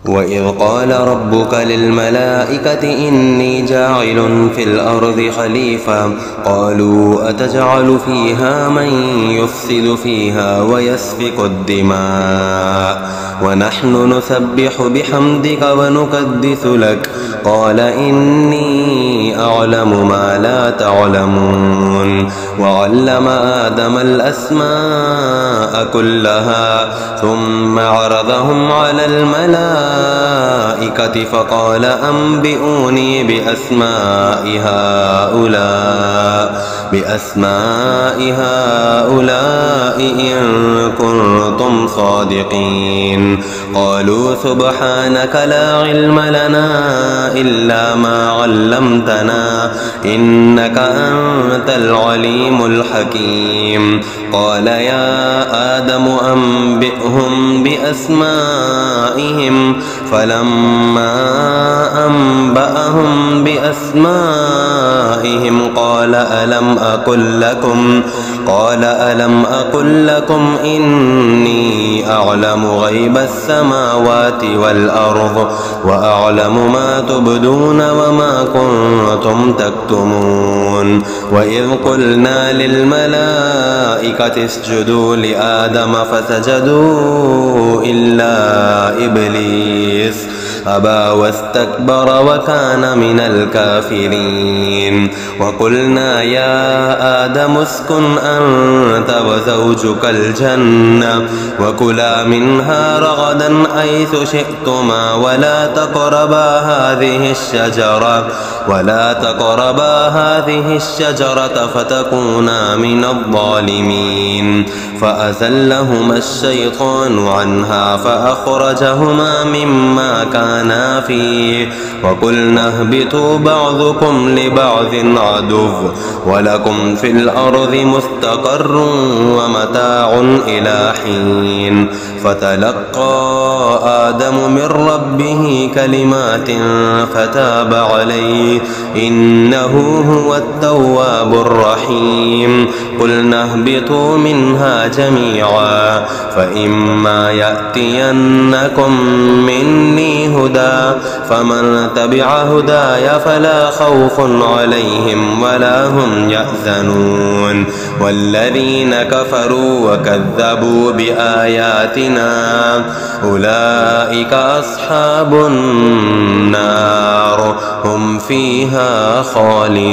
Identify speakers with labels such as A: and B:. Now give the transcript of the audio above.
A: وإذ قال ربك للملائكة إني جاعل في الأرض خليفة قالوا أتجعل فيها من يفسد فيها ويسفك الدماء ونحن نسبح بحمدك ونقدس لك قال إني أعلم ما لا تعلمون وعلم آدم الأسماء كلها ثم عرضهم على الملائكة فقال أنبئوني بأسماء هؤلاء إن كنتم صادقين قالوا سبحانك لا علم لنا إلا ما علمتنا إنك أنت العليم الحكيم قال يا آدم أنبئهم بأسمائهم فلما أنبأهم بأسمائهم قال ألم أقل لكم إني أعلم غيب السماوات والأرض وأعلم ما تبدون وما كنتم تكتمون وإذ قلنا للملائكة اسجدوا لآدم فسجدوا إلا إبليس أبى واستكبر وكان من الكافرين وقلنا يا آدم اسكن أنت وزوجك الجنة وكلا منها رغدا حيث شئتما ولا تقربا هذه الشجرة فتكونا من الظالمين فأزلهما الشيطان عنها فأخرجهما مما كانا فيه وقلنا اهبطوا بعضكم لبعض عدو ولكم في الأرض مستقر ومتاع إلى حين فتلقى آدم من ربه كلمات فتاب عليه إنه هو التواب الرحيم قلنا اهبطوا منها جميعا فإما يأتينكم مني هدى فمن تبع هداي فلا خوف عليهم ولا هم يحزنون والذين كفروا وكذبوا بآياتنا أولئك أصحاب النار هم فيها خالدون.